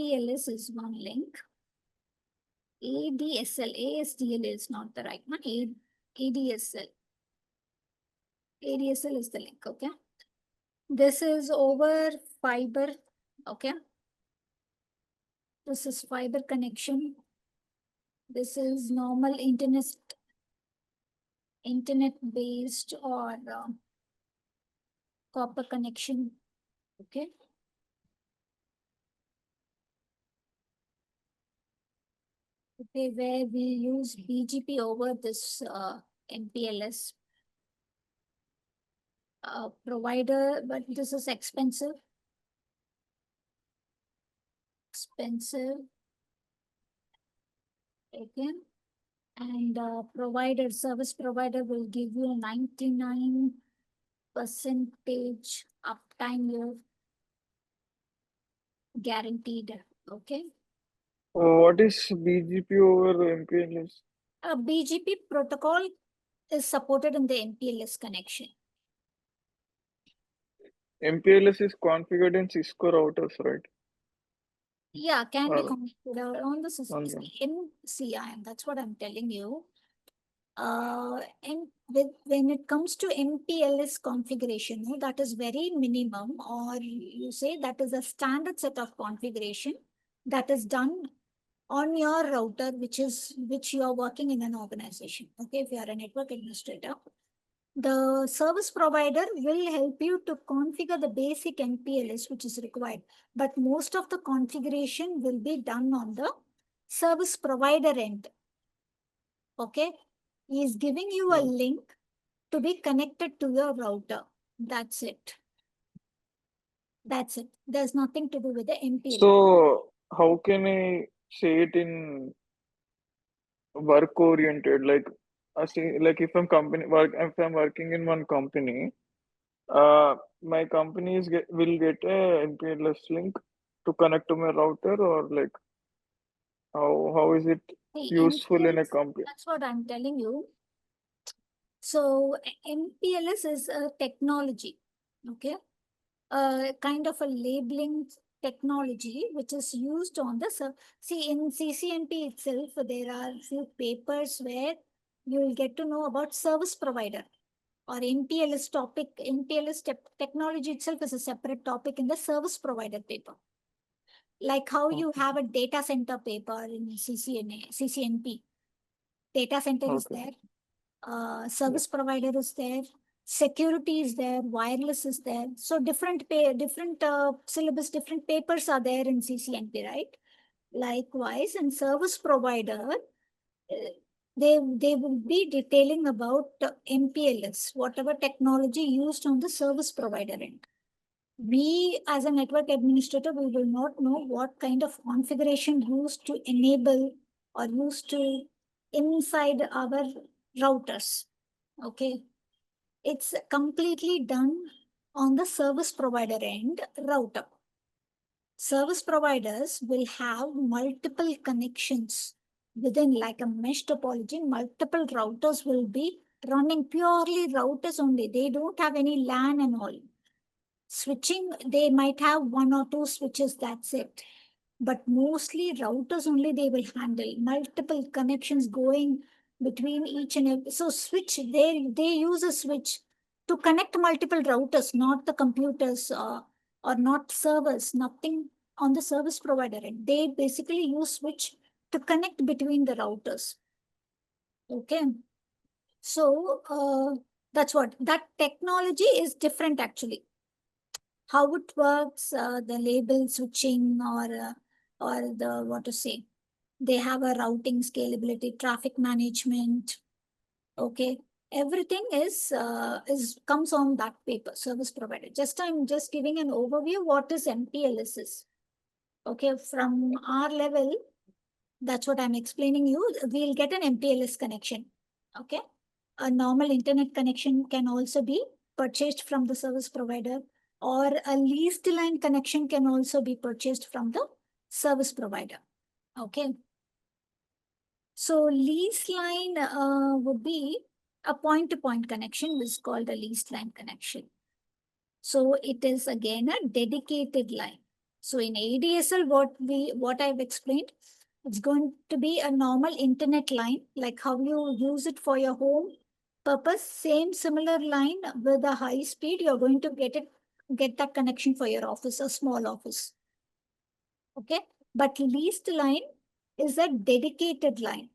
MPLS is one link. ADSL, ASDL is not the right one. ADSL. ADSL is the link, okay? This is over fiber, okay? This is fiber connection. This is normal internet-based or copper connection, okay? Okay, where we use BGP over this MPLS provider, but this is expensive. Again, and service provider will give you 99% uptime you're guaranteed. Okay. What is BGP over MPLS? BGP protocol is supported in the MPLS connection. MPLS is configured in Cisco routers, right? Yeah, can be configured on the system. Okay. That's what I'm telling you. And when it comes to MPLS configuration, that is very minimum, or you say that is a standard set of configuration that is done on your router, which you are working in an organization. Okay, if you are a network administrator, the service provider will help you to configure the basic MPLS which is required, but most of the configuration will be done on the service provider end. Okay, he is giving you a link to be connected to your router. That's it. That's it. There's nothing to do with the MPLS. So how can I say it in work oriented? Like if I'm working in one company, my companies will get a MPLS link to connect to my router, or like how is it useful in a company? That's what I'm telling you. So MPLS is a technology, okay? Kind of a labeling technology which is used on the see in CCNP itself. There are few papers where you will get to know about service provider or MPLS topic. MPLS technology itself is a separate topic in the service provider paper. Like how you have a data center paper in CCNP. Data center is there. Service provider is there. Security is there. Wireless is there. So different syllabus, different papers are there in CCNP, right? Likewise, in service provider, they will be detailing about MPLS, whatever technology used on the service provider end. We, as a network administrator, we will not know what kind of configuration used to enable or used to inside our routers. Okay. It's completely done on the service provider end router. Service providers will have multiple connections within, like a mesh topology. Multiple routers will be running purely routers only. They don't have any LAN and all. Switching, they might have one or two switches, that's it. But mostly routers only they will handle. Multiple connections going between each and every. So switch, they use a switch to connect multiple routers, not the computers or not servers, nothing on the service provider end. They basically use switch to connect between the routers. Okay. So that's what, that technology is different actually. How it works, the label switching or the, what to say, they have a routing scalability, traffic management. Okay, everything is comes on that paper, service provider. I'm just giving an overview what is MPLS is. Okay, from our level, that's what I'm explaining you. We'll get an MPLS connection. Okay, a normal internet connection can also be purchased from the service provider, or a leased line connection can also be purchased from the service provider. Okay. So leased line would be a point-to-point connection, which is called a leased line connection. So it is again a dedicated line. So in ADSL, what I've explained, it's going to be a normal internet line, like how you use it for your home purpose. Same similar line with a high speed, you're going to get that connection for your office, a small office. Okay, but leased line is a dedicated line.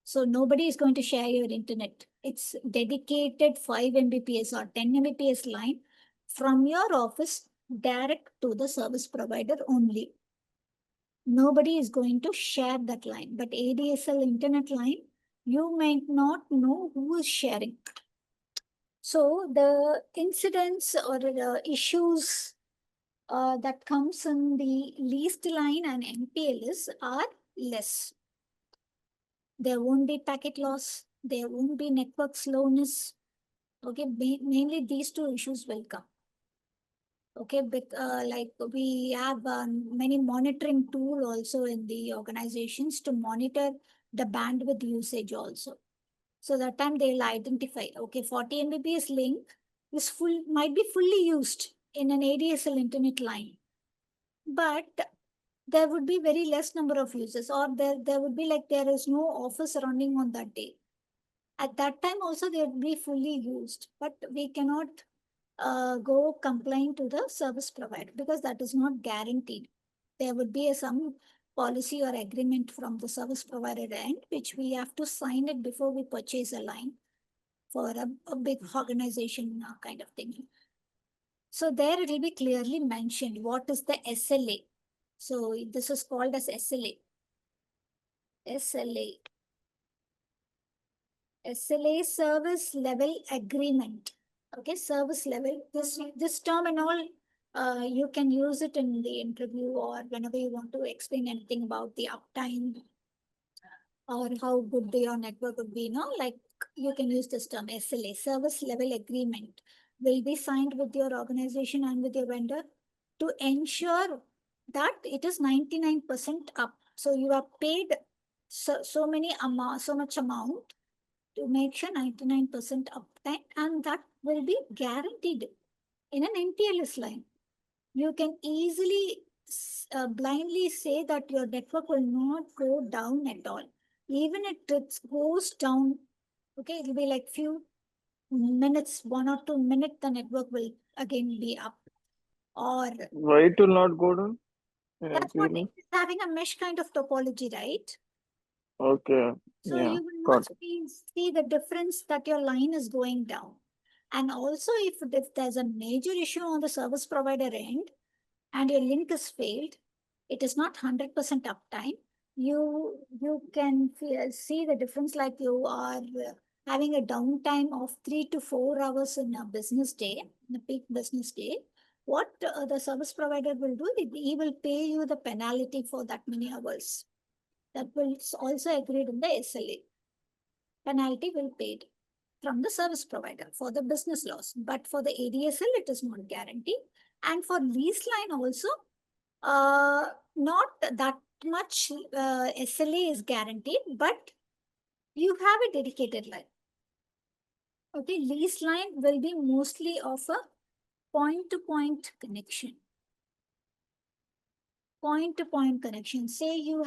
So nobody is going to share your internet. It's dedicated 5 Mbps or 10 Mbps line from your office direct to the service provider only. Nobody is going to share that line. But ADSL internet line, you might not know who is sharing. So the incidents or the issues that comes in the leased line and MPLS are less. There won't be packet loss. There won't be network slowness. Okay, mainly these two issues will come. Okay, like we have many monitoring tool also in the organizations to monitor the bandwidth usage also. So that time they'll identify, okay, 40 Mbps link is might be fully used in an ADSL internet line, but there would be very less number of users, or there would be like there is no office running on that day. At that time also they would be fully used, but we cannot go complain to the service provider because that is not guaranteed. There would be some policy or agreement from the service provider end, which we have to sign it before we purchase a line for a big organization kind of thing. So there it will be clearly mentioned what is the SLA. So this is called as SLA. SLA. SLA, service level agreement. Okay, service level. This term and all, you can use it in the interview or whenever you want to explain anything about the uptime or how good your network would be. Like you can use this term SLA, service level agreement, will be signed with your organization and with your vendor to ensure that it is 99% up. So you are paid so much amount to make sure 99% uptime, and that will be guaranteed in an MPLS line. You can easily blindly say that your network will not go down at all. Even if it goes down, okay, it will be like few minutes, 1 or 2 minutes, the network will again be up. Or Why it will not go down in that's what MPLS? it's having a mesh kind of topology, right? Okay. So Yeah. you will Got not it. see the difference that your line is going down. And also if there's a major issue on the service provider end and your link is failed, it is not 100% uptime. You can see the difference, like you are having a downtime of 3 to 4 hours in a business day, in a peak business day. What the service provider will do, he will pay you the penalty for that many hours. That will also agreed in the SLA. Penalty will be paid from the service provider for the business loss. But for the ADSL, it is not guaranteed. And for lease line also, not that much SLA is guaranteed, but you have a dedicated line. Okay, lease line will be mostly of a point-to-point connection. Point-to-point connection. Say you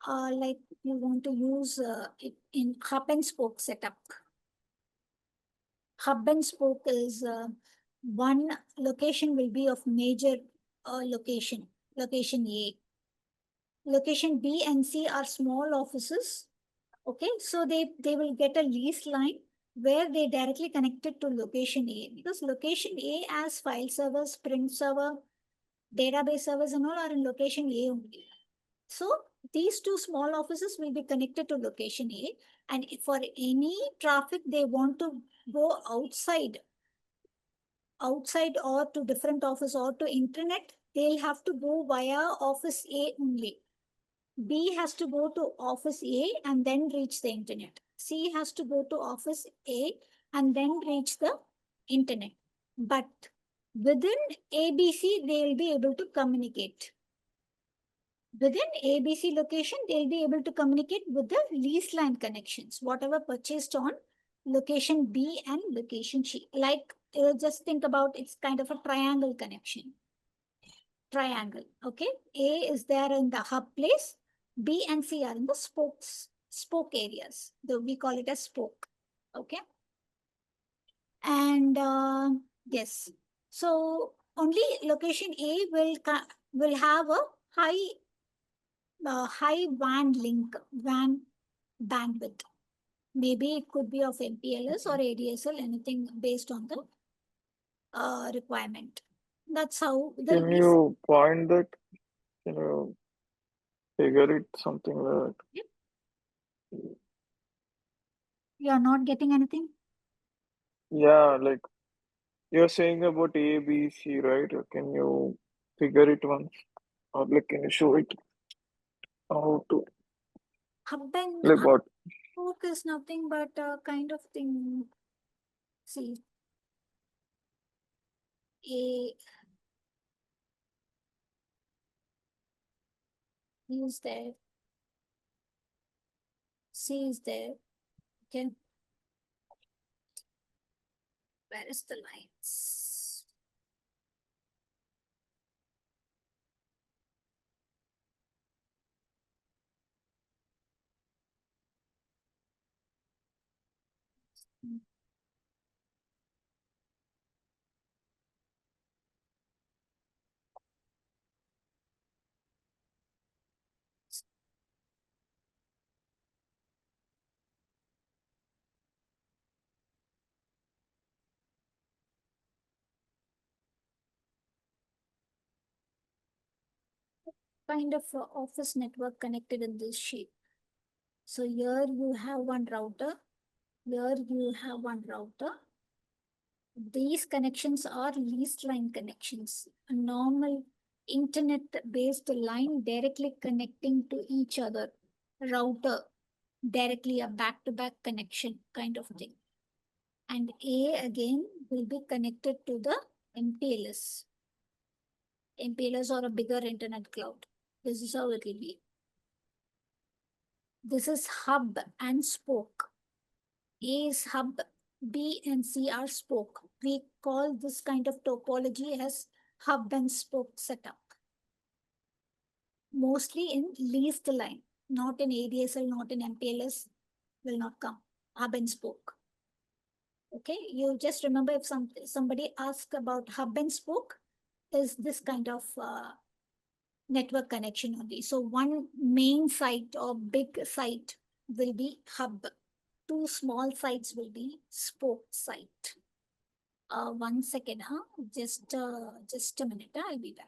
like you want to use it in hub and spoke setup. Hub and spoke is one location will be of major location A. Location B and C are small offices. Okay, so they will get a lease line where they directly connected to location A, because location A as file servers, print server, database servers and all are in location A only. So these two small offices will be connected to location A, and for any traffic they want to go outside or to different office or to internet, they'll have to go via office A only. B has to go to office A and then reach the internet. C has to go to office A and then reach the internet. But within ABC, they will be able to communicate. Within ABC location, they'll be able to communicate with the lease line connections, whatever purchased on location B and location C. Like just think about it's kind of a triangle connection. triangle. Okay, A is there in the hub place, B and C are in the spoke areas. We call it a spoke. Okay, and yes, so only location A will have a high WAN bandwidth. Maybe it could be of MPLS or ADSL, anything based on the requirement. That's how the Can you point that? Can you figure it something like that? You are not getting anything? Yeah, like you're saying about A, B, C, right? Can you figure it once? Or like can you show it how to Hub and like what? spoke is nothing but a kind of thing. See, A is there, C is there. Okay, where is the lines? Kind of office network connected in this shape. So here you have one router. Here you have one router. These connections are leased line connections. A normal internet-based line directly connecting to each other. Router, directly a back-to-back connection kind of thing. And A again will be connected to the MPLS. MPLS or a bigger internet cloud. This is how it will be. This is hub and spoke. A is hub, B and C are spoke. We call this kind of topology as hub and spoke setup. Mostly in leased line, not in ADSL, not in MPLS, will not come. Hub and spoke. Okay, you just remember if somebody asks about hub and spoke, is this kind of network connection only. So one main site or big site will be hub. Two small sites will be spoke site. 1 second, huh? Just a minute. I'll be back.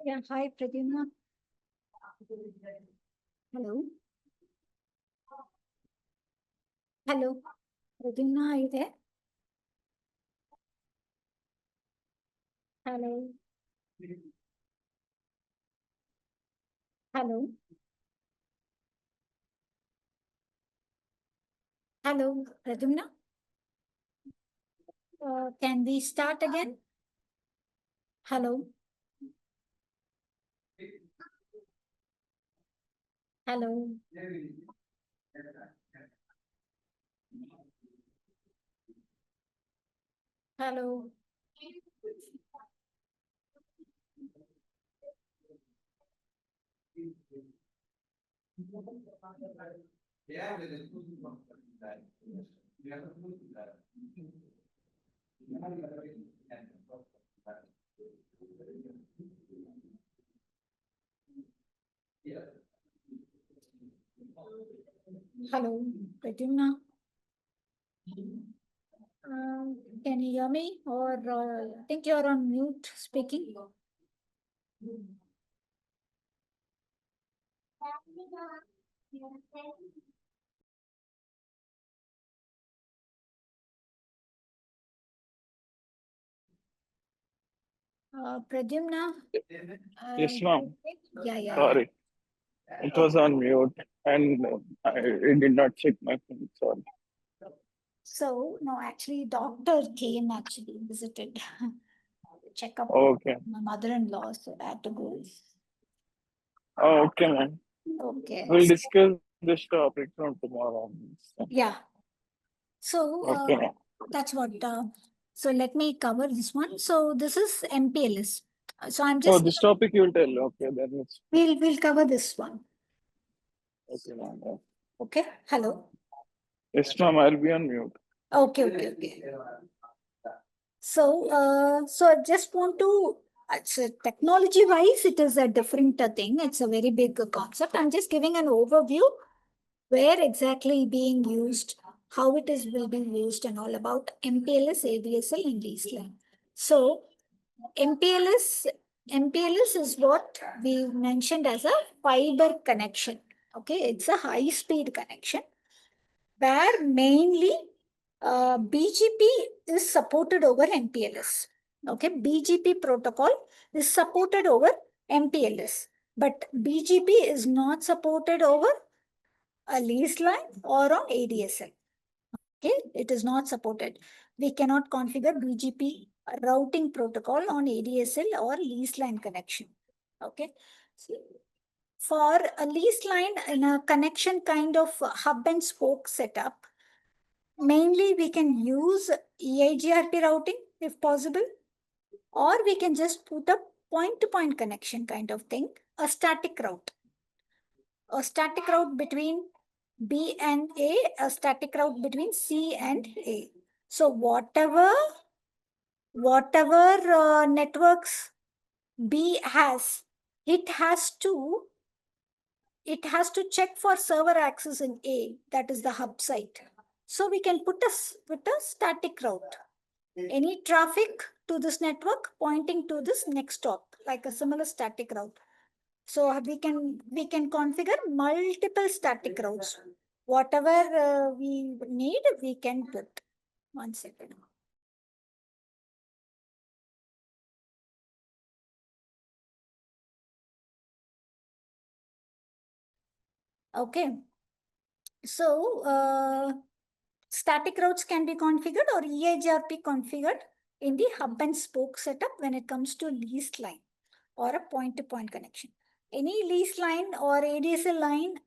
Yeah, hi, Pradyumna. Hello. Hello. Pradyumna, are you there? Hello. Hello. Hello, Pradyumna. Can we start again? Hello. Hello. Hello. Hello, Pradyumna. Can you hear me? Or I think you're on mute speaking. Pradyumna. Yes, ma'am. Yeah. Sorry, it was on mute and I did not check my phone. Sorry. So, no, actually, doctor came actually, visited, check up Okay. my mother-in-law, so I had to go. Oh, okay, ma'am. Okay. We'll discuss this topic from tomorrow. Yeah. So, Okay, ma'am. that's what, so let me cover this one. So this is MPLS. So I'm Oh, just, this topic you will tell. Okay, then it's we'll cover this one. okay, ma'am. Okay. Hello. Yes, ma'am. I'll be on mute. Okay. So I just want to, technology wise, it is a different thing. It's a very big concept. I'm just giving an overview where exactly being used, how it is will be used, and all about MPLS, ADSL, and lease line. So MPLS is what we mentioned as a fiber connection. Okay, it's a high speed connection where mainly BGP is supported over MPLS. Okay, BGP protocol is supported over MPLS, but BGP is not supported over a lease line or on ADSL. Okay, it is not supported. We cannot configure BGP routing protocol on ADSL or lease line connection. Okay, so for a lease line in a connection kind of hub and spoke setup, mainly we can use EIGRP routing if possible, or we can just put a point-to-point connection kind of thing, a static route between B and a static route between C and A. So whatever networks B has, it has to check for server access in A, that is the hub site. So we can put a static route. Any traffic to this network pointing to this next stop, like a similar static route. So we can configure multiple static routes. Whatever we need, we can put. 1 second. Okay. So static routes can be configured or EIGRP configured in the hub and spoke setup when it comes to leased line or a point-to-point connection. Any lease line or ADSL line,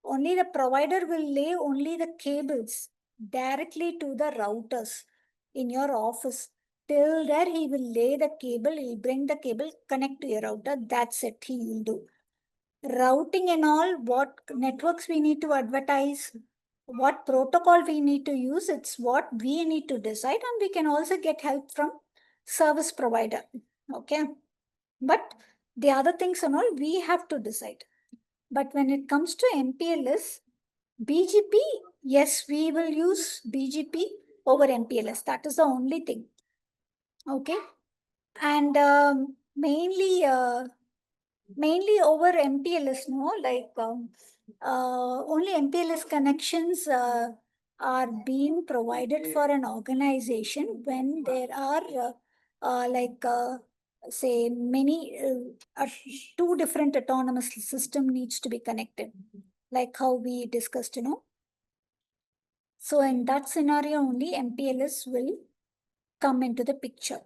only the provider will lay only the cables directly to the routers in your office. Till there, he will lay the cable, he'll bring the cable, connect to your router. That's it, he will do. Routing and all, what networks we need to advertise, what protocol we need to use, it's what we need to decide, and we can also get help from service provider. Okay. But the other things and all, we have to decide. But when it comes to MPLS, BGP, yes, we will use BGP over MPLS. That is the only thing. Okay. And mainly mainly over MPLS, no? Like only MPLS connections are being provided for an organization when there are say many two different autonomous system needs to be connected, like how we discussed, So in that scenario only MPLS will come into the picture.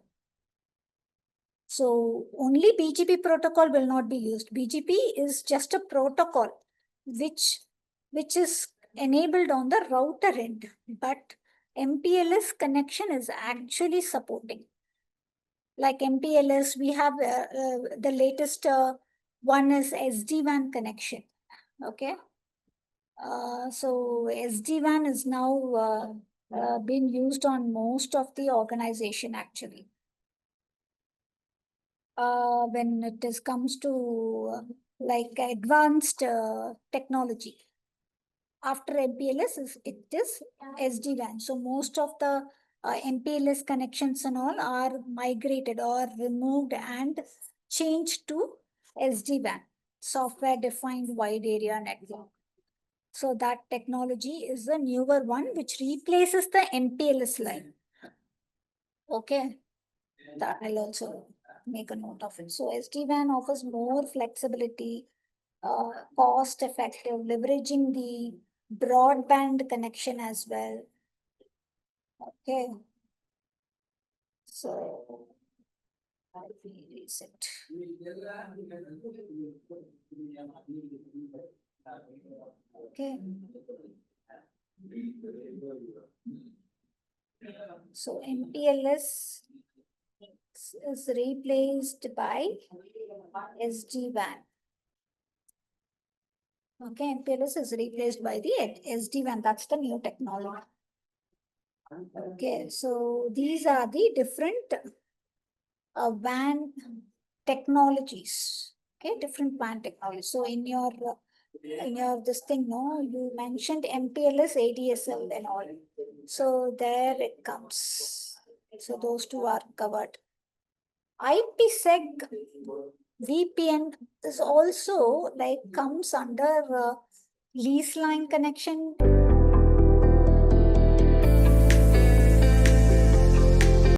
So only BGP protocol will not be used. BGP is just a protocol which is enabled on the router end, but MPLS connection is actually supporting. Like MPLS, we have the latest one is SD-WAN connection. Okay. So SD-WAN is now being used on most of the organization actually. When it comes to like advanced technology. After MPLS, it is SD-WAN. So most of the MPLS connections and all are migrated or removed and changed to SD-WAN, software defined wide area network. So that technology is the newer one which replaces the MPLS line. Okay. That I'll also make a note of it. So SD-WAN offers more flexibility, cost effective, leveraging the broadband connection as well. Okay. So I will reset. Okay. So MPLS is replaced by SD-WAN. Okay, MPLS is replaced by the SD-WAN. That's the new technology. Okay, so these are the different WAN technologies. Okay, different WAN technologies. So in your this thing, no, you mentioned MPLS, ADSL and all. So there it comes. So those two are covered. IPsec VPN is also like comes under lease line connection.